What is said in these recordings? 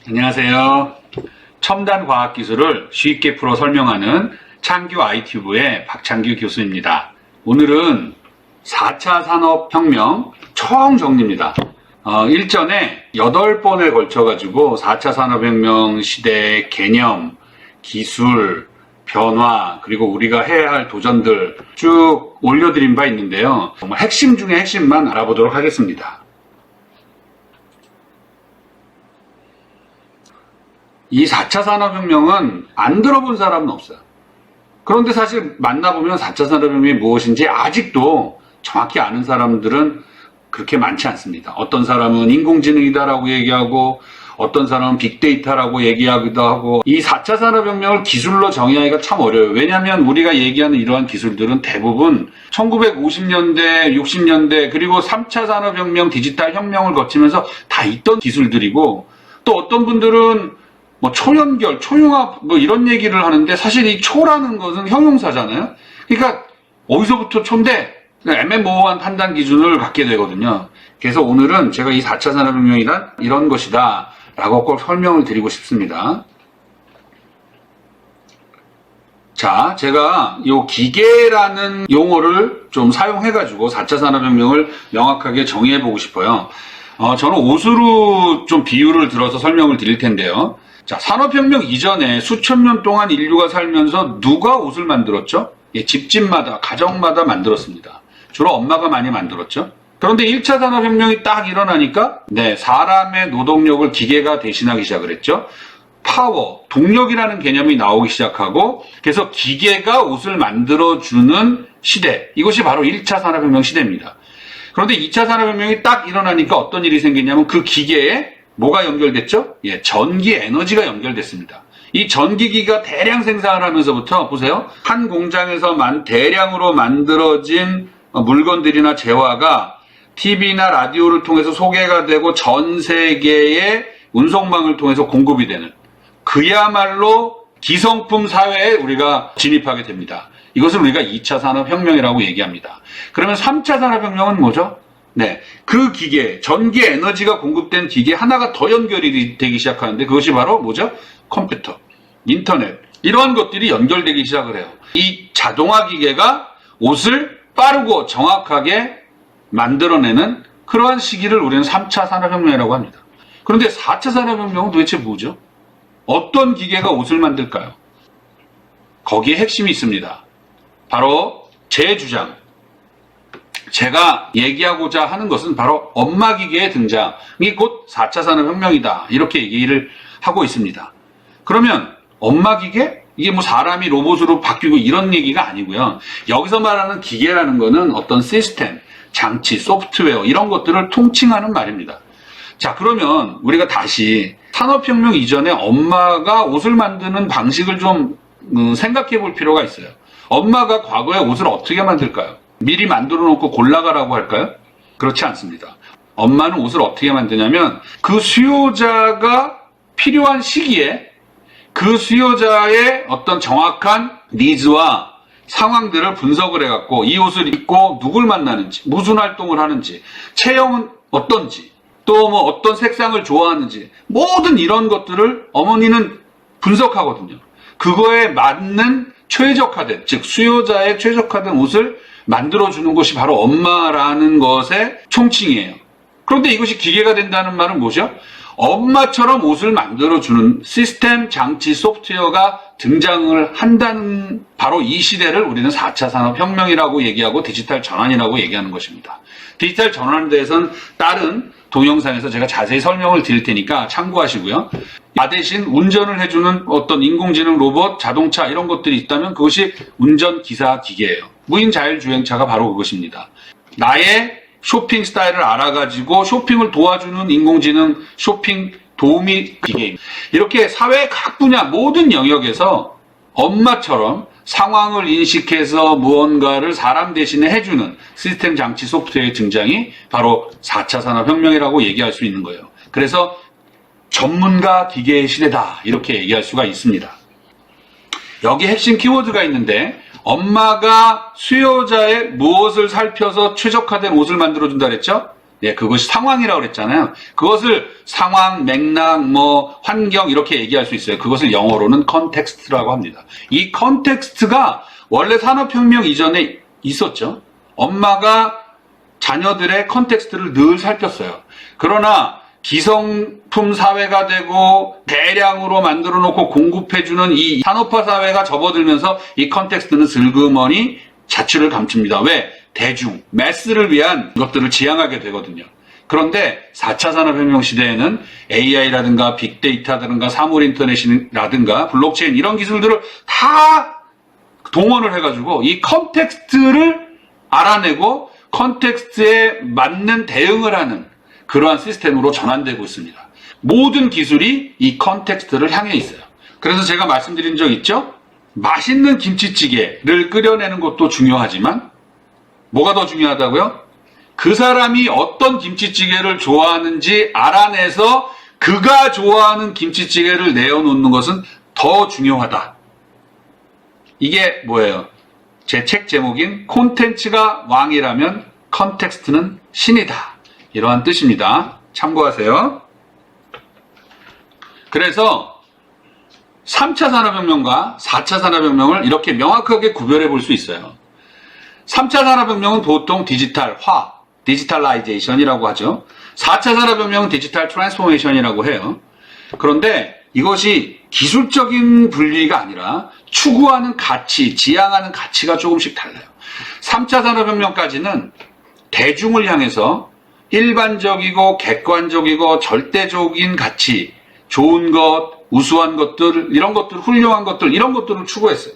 안녕하세요. 첨단 과학기술을 쉽게 풀어 설명하는 창규 IT부의 박창규 교수입니다. 오늘은 4차 산업혁명 총정리입니다. 일전에 8번에 걸쳐가지고 4차 산업혁명 시대의 개념, 기술, 변화, 그리고 우리가 해야 할 도전들 쭉 올려드린 바 있는데요. 정말 핵심 중에 핵심만 알아보도록 하겠습니다. 이 4차 산업혁명은 안 들어본 사람은 없어요. 그런데 사실 만나보면 4차 산업혁명이 무엇인지 아직도 정확히 아는 사람들은 그렇게 많지 않습니다. 어떤 사람은 인공지능이다라고 얘기하고 어떤 사람은 빅데이터라고 얘기하기도 하고, 이 4차 산업혁명을 기술로 정의하기가 참 어려워요. 왜냐하면 우리가 얘기하는 이러한 기술들은 대부분 1950년대, 60년대 그리고 3차 산업혁명, 디지털 혁명을 거치면서 다 있던 기술들이고, 또 어떤 분들은 초연결, 초융합 이런 얘기를 하는데, 사실 이 초라는 것은 형용사잖아요. 그러니까 어디서부터 초인데 애매모호한 판단 기준을 갖게 되거든요. 그래서 오늘은 제가 이 4차 산업혁명이란 이런 것이다 라고 꼭 설명을 드리고 싶습니다. 자, 제가 이 기계라는 용어를 좀 사용해가지고 4차 산업혁명을 명확하게 정의해보고 싶어요. 저는 옷으로 좀 비유를 들어서 설명을 드릴 텐데요. 자, 산업혁명 이전에 수천 년 동안 인류가 살면서 누가 옷을 만들었죠? 집집마다, 가정마다 만들었습니다. 주로 엄마가 많이 만들었죠. 그런데 1차 산업혁명이 딱 일어나니까 사람의 노동력을 기계가 대신하기 시작을 했죠. 파워, 동력이라는 개념이 나오기 시작하고, 그래서 기계가 옷을 만들어주는 시대, 이것이 바로 1차 산업혁명 시대입니다. 그런데 2차 산업혁명이 딱 일어나니까 어떤 일이 생기냐면 그 기계에 뭐가 연결됐죠? 전기 에너지가 연결됐습니다. 이 전기기가 대량 생산을 하면서부터 보세요. 한 공장에서 대량으로 만들어진 물건들이나 재화가 TV나 라디오를 통해서 소개가 되고 전 세계의 운송망을 통해서 공급이 되는, 그야말로 기성품 사회에 우리가 진입하게 됩니다. 이것을 우리가 2차 산업혁명이라고 얘기합니다. 그러면 3차 산업혁명은 뭐죠? 그 기계, 전기 에너지가 공급된 기계 하나가 더 연결이 되기 시작하는데, 그것이 바로 뭐죠? 컴퓨터, 인터넷, 이러한 것들이 연결되기 시작을 해요. 이 자동화 기계가 옷을 빠르고 정확하게 만들어내는 그러한 시기를 우리는 3차 산업혁명이라고 합니다. 그런데 4차 산업혁명은 도대체 뭐죠? 어떤 기계가 옷을 만들까요? 거기에 핵심이 있습니다. 바로 제 주장, 제가 얘기하고자 하는 것은 바로 엄마 기계의 등장이 곧 4차 산업혁명이다, 이렇게 얘기를 하고 있습니다. 그러면 엄마 기계? 이게 사람이 로봇으로 바뀌고 이런 얘기가 아니고요. 여기서 말하는 기계라는 거는 어떤 시스템, 장치, 소프트웨어 이런 것들을 통칭하는 말입니다. 자, 그러면 우리가 다시 산업혁명 이전에 엄마가 옷을 만드는 방식을 좀 생각해 볼 필요가 있어요. 엄마가 과거에 옷을 어떻게 만들까요? 미리 만들어 놓고 골라가라고 할까요? 그렇지 않습니다. 엄마는 옷을 어떻게 만드냐면 그 수요자가 필요한 시기에 그 수요자의 어떤 정확한 니즈와 상황들을 분석을 해갖고 이 옷을 입고 누굴 만나는지, 무슨 활동을 하는지, 체형은 어떤지, 또 어떤 색상을 좋아하는지, 모든 이런 것들을 어머니는 분석하거든요. 그거에 맞는 최적화된, 즉 수요자의 최적화된 옷을 만들어주는 것이 바로 엄마라는 것의 총칭이에요. 그런데 이것이 기계가 된다는 말은 뭐죠? 엄마처럼 옷을 만들어주는 시스템, 장치, 소프트웨어가 등장을 한다는, 바로 이 시대를 우리는 4차 산업혁명이라고 얘기하고 디지털 전환이라고 얘기하는 것입니다. 디지털 전환에 대해서는 다른 동영상에서 제가 자세히 설명을 드릴 테니까 참고하시고요. 나 대신 운전을 해주는 어떤 인공지능 로봇, 자동차 이런 것들이 있다면 그것이 운전기사 기계예요. 무인자율주행차가 바로 그것입니다. 나의 쇼핑 스타일을 알아가지고 쇼핑을 도와주는 인공지능 쇼핑 도우미 기계입니다. 이렇게 사회 각 분야 모든 영역에서 엄마처럼 상황을 인식해서 무언가를 사람 대신에 해주는 시스템, 장치, 소프트웨어의 등장이 바로 4차 산업혁명이라고 얘기할 수 있는 거예요. 그래서 전문가 기계의 시대다, 이렇게 얘기할 수가 있습니다. 여기 핵심 키워드가 있는데, 엄마가 수요자의 무엇을 살펴서 최적화된 옷을 만들어준다 그랬죠? 예, 그것이 상황이라고 그랬잖아요. 그것을 상황, 맥락, 환경 이렇게 얘기할 수 있어요. 그것을 영어로는 컨텍스트라고 합니다. 이 컨텍스트가 원래 산업혁명 이전에 있었죠. 엄마가 자녀들의 컨텍스트를 늘 살폈어요. 그러나 기성품 사회가 되고 대량으로 만들어 놓고 공급해주는 이 산업화 사회가 접어들면서 이 컨텍스트는 슬그머니 자취를 감춥니다. 왜? 대중, 매스를 위한 것들을 지향하게 되거든요. 그런데 4차 산업혁명 시대에는 AI라든가 빅데이터라든가 사물인터넷이라든가 블록체인 이런 기술들을 다 동원을 해가지고 이 컨텍스트를 알아내고 컨텍스트에 맞는 대응을 하는 그러한 시스템으로 전환되고 있습니다. 모든 기술이 이 컨텍스트를 향해 있어요. 그래서 제가 말씀드린 적 있죠? 맛있는 김치찌개를 끓여내는 것도 중요하지만 뭐가 더 중요하다고요? 그 사람이 어떤 김치찌개를 좋아하는지 알아내서 그가 좋아하는 김치찌개를 내어놓는 것은 더 중요하다. 이게 뭐예요? 제 책 제목인 콘텐츠가 왕이라면 컨텍스트는 신이다. 이러한 뜻입니다. 참고하세요. 그래서 3차 산업혁명과 4차 산업혁명을 이렇게 명확하게 구별해 볼 수 있어요. 3차 산업혁명은 보통 디지털화, 디지털라이제이션이라고 하죠. 4차 산업혁명은 디지털 트랜스포메이션이라고 해요. 그런데 이것이 기술적인 분리가 아니라 추구하는 가치, 지향하는 가치가 조금씩 달라요. 3차 산업혁명까지는 대중을 향해서 일반적이고 객관적이고 절대적인 가치, 좋은 것, 우수한 것들, 이런 것들, 훌륭한 것들, 이런 것들을 추구했어요.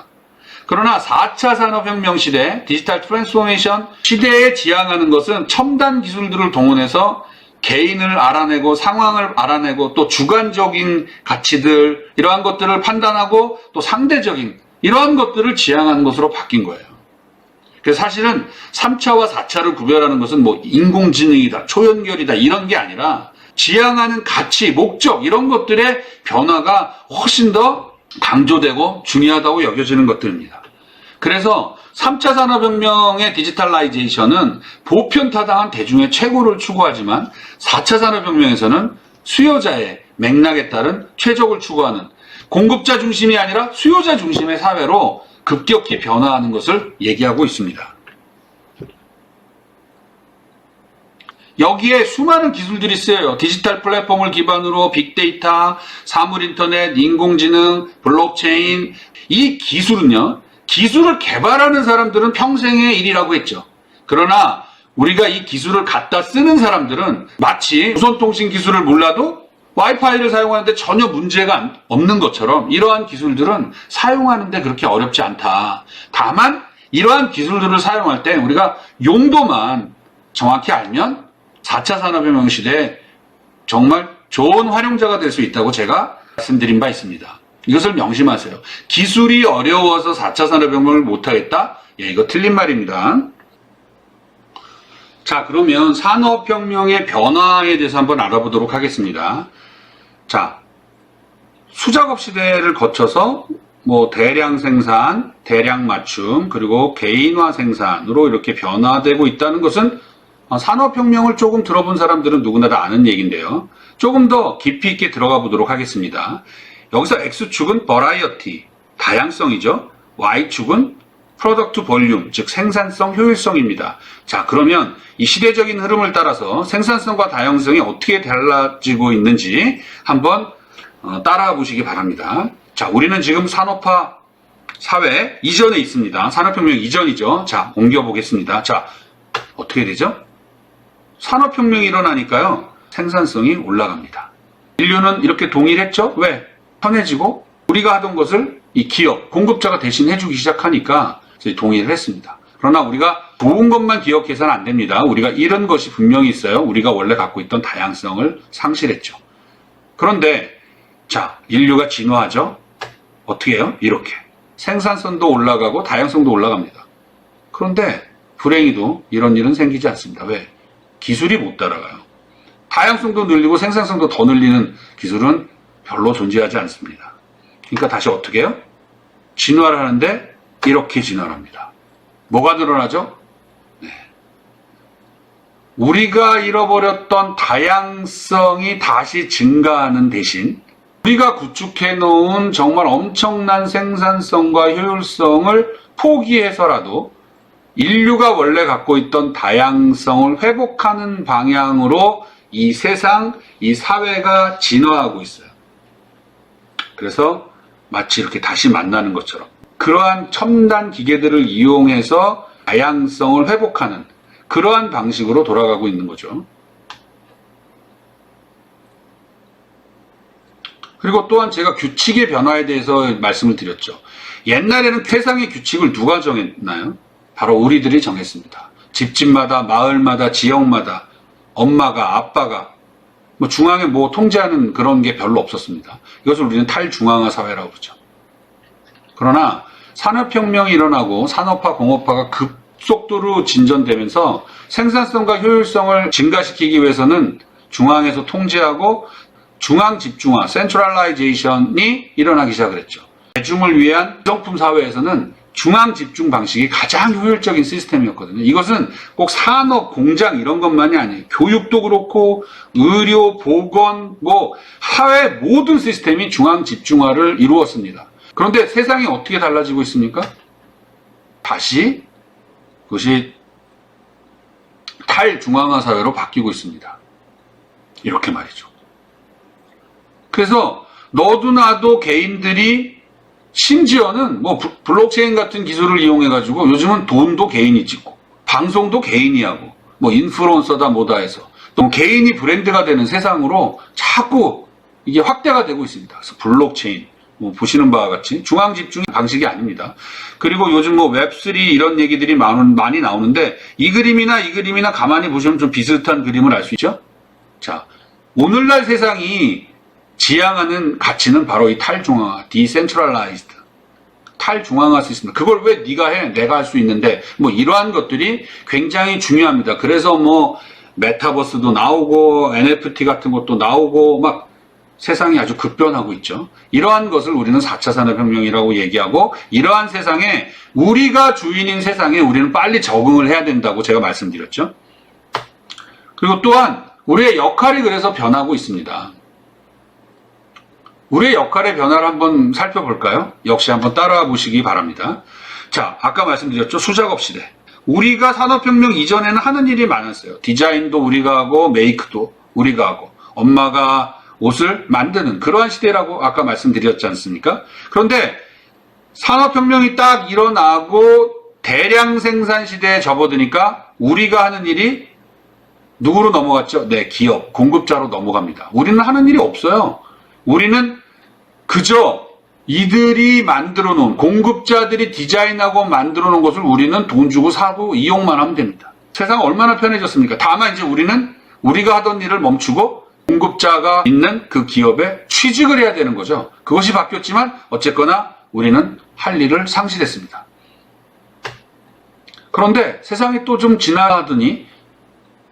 그러나 4차 산업혁명 시대, 디지털 트랜스포메이션 시대에 지향하는 것은 첨단 기술들을 동원해서 개인을 알아내고 상황을 알아내고 또 주관적인 가치들, 이러한 것들을 판단하고 또 상대적인 이러한 것들을 지향하는 것으로 바뀐 거예요. 그래서 사실은 3차와 4차를 구별하는 것은 인공지능이다, 초연결이다 이런 게 아니라 지향하는 가치, 목적 이런 것들의 변화가 훨씬 더 강조되고 중요하다고 여겨지는 것들입니다. 그래서 3차 산업혁명의 디지털라이제이션은 보편타당한 대중의 최고를 추구하지만 4차 산업혁명에서는 수요자의 맥락에 따른 최적을 추구하는 공급자 중심이 아니라 수요자 중심의 사회로 급격히 변화하는 것을 얘기하고 있습니다. 여기에 수많은 기술들이 쓰여요. 디지털 플랫폼을 기반으로 빅데이터, 사물인터넷, 인공지능, 블록체인. 이 기술은요, 기술을 개발하는 사람들은 평생의 일이라고 했죠. 그러나 우리가 이 기술을 갖다 쓰는 사람들은 마치 무선통신 기술을 몰라도 와이파이를 사용하는데 전혀 문제가 없는 것처럼 이러한 기술들은 사용하는데 그렇게 어렵지 않다. 다만 이러한 기술들을 사용할 때 우리가 용도만 정확히 알면 4차 산업혁명 시대에 정말 좋은 활용자가 될 수 있다고 제가 말씀드린 바 있습니다. 이것을 명심하세요. 기술이 어려워서 4차 산업혁명을 못하겠다? 예, 이거 틀린 말입니다. 자, 그러면 산업혁명의 변화에 대해서 한번 알아보도록 하겠습니다. 자, 수작업 시대를 거쳐서 대량 생산, 대량 맞춤, 그리고 개인화 생산으로 이렇게 변화되고 있다는 것은 산업혁명을 조금 들어본 사람들은 누구나 다 아는 얘기인데요. 조금 더 깊이 있게 들어가 보도록 하겠습니다. 여기서 X축은 버라이어티, 다양성이죠. Y축은 프로덕트 볼륨, 즉 생산성, 효율성입니다. 자, 그러면 이 시대적인 흐름을 따라서 생산성과 다양성이 어떻게 달라지고 있는지 한번 따라가 보시기 바랍니다. 자, 우리는 지금 산업화 사회 이전에 있습니다. 산업혁명 이전이죠. 자, 옮겨보겠습니다. 자, 어떻게 되죠? 산업혁명이 일어나니까요, 생산성이 올라갑니다. 인류는 이렇게 동일했죠? 왜? 편해지고 우리가 하던 것을 이 기업, 공급자가 대신 해주기 시작하니까 동의를 했습니다. 그러나 우리가 좋은 것만 기억해서는 안 됩니다. 우리가 잃은 것이 분명히 있어요. 우리가 원래 갖고 있던 다양성을 상실했죠. 그런데 자, 인류가 진화하죠. 어떻게 해요? 이렇게 생산성도 올라가고 다양성도 올라갑니다. 그런데 불행히도 이런 일은 생기지 않습니다. 왜? 기술이 못 따라가요. 다양성도 늘리고 생산성도 더 늘리는 기술은 별로 존재하지 않습니다. 그러니까 다시 어떻게 해요? 진화를 하는데 이렇게 진화를 합니다. 뭐가 늘어나죠? 네. 우리가 잃어버렸던 다양성이 다시 증가하는 대신 우리가 구축해 놓은 정말 엄청난 생산성과 효율성을 포기해서라도 인류가 원래 갖고 있던 다양성을 회복하는 방향으로 이 세상, 이 사회가 진화하고 있어요. 그래서 마치 이렇게 다시 만나는 것처럼 그러한 첨단 기계들을 이용해서 다양성을 회복하는 그러한 방식으로 돌아가고 있는 거죠. 그리고 또한 제가 규칙의 변화에 대해서 말씀을 드렸죠. 옛날에는 세상의 규칙을 누가 정했나요? 바로 우리들이 정했습니다. 집집마다, 마을마다, 지역마다 엄마가, 아빠가 뭐 중앙에 뭐 통제하는 그런 게 별로 없었습니다. 이것을 우리는 탈중앙화 사회라고 그러죠. 그러나 산업혁명이 일어나고 산업화, 공업화가 급속도로 진전되면서 생산성과 효율성을 증가시키기 위해서는 중앙에서 통제하고 중앙 집중화, 센트럴라이제이션이 일어나기 시작을 했죠. 대중을 위한 정품 사회에서는 중앙 집중 방식이 가장 효율적인 시스템이었거든요. 이것은 꼭 산업, 공장 이런 것만이 아니에요. 교육도 그렇고 의료, 보건, 뭐 사회 모든 시스템이 중앙 집중화를 이루었습니다. 그런데 세상이 어떻게 달라지고 있습니까? 다시 그것이 탈중앙화 사회로 바뀌고 있습니다. 이렇게 말이죠. 그래서 너도 나도 개인들이 심지어는 뭐 블록체인 같은 기술을 이용해가지고 요즘은 돈도 개인이 찍고 방송도 개인이 하고 뭐 인플루언서다 뭐다 해서 또 개인이 브랜드가 되는 세상으로 자꾸 이게 확대가 되고 있습니다. 그래서 블록체인 뭐 보시는 바와 같이 중앙 집중 방식이 아닙니다. 그리고 요즘 뭐 웹3 이런 얘기들이 많이 나오는데 이 그림이나 가만히 보시면 좀 비슷한 그림을 알 수 있죠. 자, 오늘날 세상이 지향하는 가치는 바로 이 탈중앙화, 디센트럴라이즈드, 탈중앙화 시스템. 그걸 왜 네가 해? 내가 할 수 있는데 뭐 이러한 것들이 굉장히 중요합니다. 그래서 뭐 메타버스도 나오고 NFT 같은 것도 나오고 막 세상이 아주 급변하고 있죠. 이러한 것을 우리는 4차 산업혁명이라고 얘기하고 이러한 세상에 우리가 주인인 세상에 우리는 빨리 적응을 해야 된다고 제가 말씀드렸죠. 그리고 또한 우리의 역할이 그래서 변하고 있습니다. 우리의 역할의 변화를 한번 살펴볼까요? 역시 한번 따라와 보시기 바랍니다. 자, 아까 말씀드렸죠. 수작업 시대. 우리가 산업혁명 이전에는 하는 일이 많았어요. 디자인도 우리가 하고 메이크도 우리가 하고 엄마가 옷을 만드는 그러한 시대라고 아까 말씀드렸지 않습니까? 그런데 산업혁명이 딱 일어나고 대량 생산 시대에 접어드니까 우리가 하는 일이 누구로 넘어갔죠? 네, 기업, 공급자로 넘어갑니다. 우리는 하는 일이 없어요. 우리는 그저 이들이 만들어 놓은 공급자들이 디자인하고 만들어 놓은 것을 우리는 돈 주고 사고 이용만 하면 됩니다. 세상 얼마나 편해졌습니까? 다만 이제 우리는 우리가 하던 일을 멈추고 공급자가 있는 그 기업에 취직을 해야 되는 거죠. 그것이 바뀌었지만 어쨌거나 우리는 할 일을 상실했습니다. 그런데 세상이 또 좀 지나가더니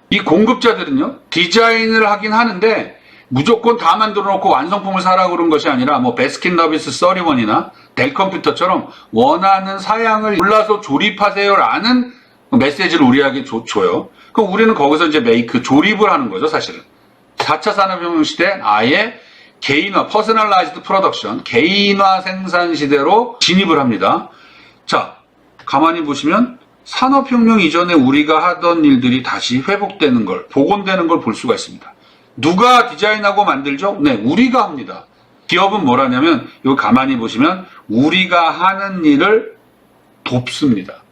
이 공급자들은요, 디자인을 하긴 하는데 무조건 다 만들어 놓고 완성품을 사라고 그런 것이 아니라 뭐 베스킨라빈스 31이나 델 컴퓨터처럼 원하는 사양을 골라서 조립하세요라는 메시지를 우리에게 줘요. 그럼 우리는 거기서 이제 메이크, 조립을 하는 거죠, 사실은. 4차 산업혁명 시대 아예 개인화, 퍼스널라이즈드 프로덕션, 개인화 생산 시대로 진입을 합니다. 자, 가만히 보시면 산업혁명 이전에 우리가 하던 일들이 다시 회복되는 걸, 복원되는 걸 볼 수가 있습니다. 누가 디자인하고 만들죠? 네, 우리가 합니다. 기업은 뭘 하냐면 여기 가만히 보시면 우리가 하는 일을 돕습니다.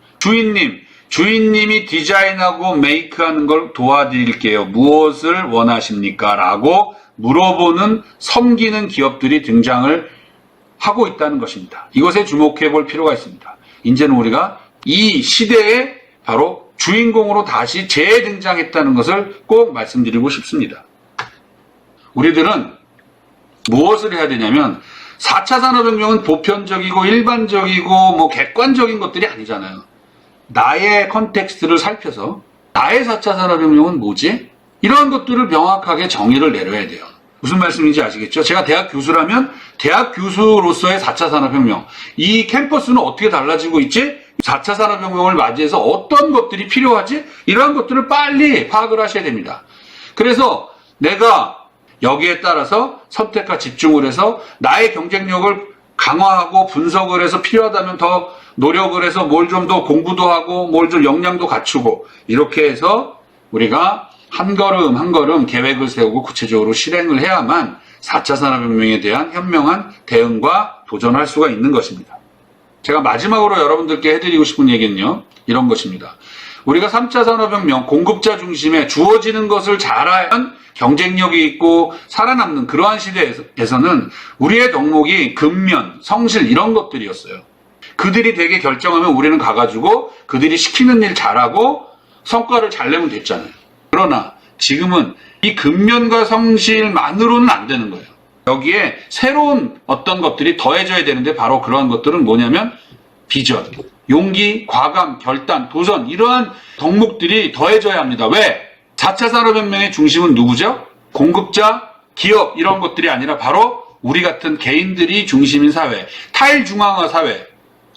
주인님이 디자인하고 메이크하는 걸 도와드릴게요. 무엇을 원하십니까? 라고 물어보는 섬기는 기업들이 등장을 하고 있다는 것입니다. 이것에 주목해 볼 필요가 있습니다. 이제는 우리가 이 시대에 바로 주인공으로 다시 재등장했다는 것을 꼭 말씀드리고 싶습니다. 우리들은 무엇을 해야 되냐면 4차 산업혁명은 보편적이고 일반적이고 뭐 객관적인 것들이 아니잖아요. 나의 컨텍스트를 살펴서 나의 4차 산업혁명은 뭐지? 이런 것들을 명확하게 정의를 내려야 돼요. 무슨 말씀인지 아시겠죠? 제가 대학 교수라면 대학 교수로서의 4차 산업혁명, 이 캠퍼스는 어떻게 달라지고 있지? 4차 산업혁명을 맞이해서 어떤 것들이 필요하지? 이러한 것들을 빨리 파악을 하셔야 됩니다. 그래서 내가 여기에 따라서 선택과 집중을 해서 나의 경쟁력을 강화하고 분석을 해서 필요하다면 더 노력을 해서 뭘 좀 더 공부도 하고 뭘 좀 역량도 갖추고 이렇게 해서 우리가 한 걸음 한 걸음 계획을 세우고 구체적으로 실행을 해야만 4차 산업혁명에 대한 현명한 대응과 도전할 수가 있는 것입니다. 제가 마지막으로 여러분들께 해드리고 싶은 얘기는요, 이런 것입니다. 우리가 3차 산업혁명 공급자 중심에 주어지는 것을 잘하면 경쟁력이 있고 살아남는 그러한 시대에서는 우리의 덕목이 근면, 성실 이런 것들이었어요. 그들이 되게 결정하면 우리는 가가지고 그들이 시키는 일 잘하고 성과를 잘 내면 됐잖아요. 그러나 지금은 이 근면과 성실만으로는 안 되는 거예요. 여기에 새로운 어떤 것들이 더해져야 되는데 바로 그러한 것들은 뭐냐면 비전, 용기, 과감, 결단, 도전 이러한 덕목들이 더해져야 합니다. 왜? 4차 산업혁명의 중심은 누구죠? 공급자, 기업 이런 것들이 아니라 바로 우리 같은 개인들이 중심인 사회, 탈중앙화 사회,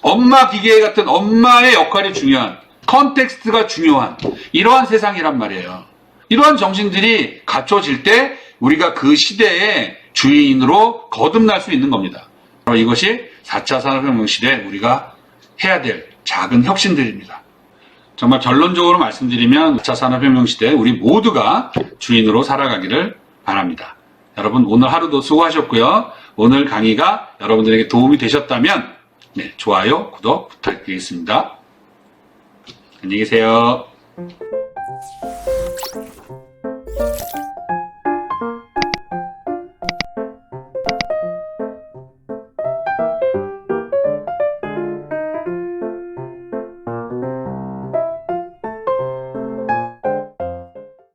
엄마 기계 같은 엄마의 역할이 중요한, 컨텍스트가 중요한 이러한 세상이란 말이에요. 이러한 정신들이 갖춰질 때 우리가 그 시대의 주인으로 거듭날 수 있는 겁니다. 바로 이것이 4차 산업혁명 시대에 우리가 해야 될 작은 혁신들입니다. 정말 결론적으로 말씀드리면 4차 산업혁명 시대에 우리 모두가 주인으로 살아가기를 바랍니다. 여러분 오늘 하루도 수고하셨고요. 오늘 강의가 여러분들에게 도움이 되셨다면 좋아요, 구독 부탁드리겠습니다. 안녕히 계세요.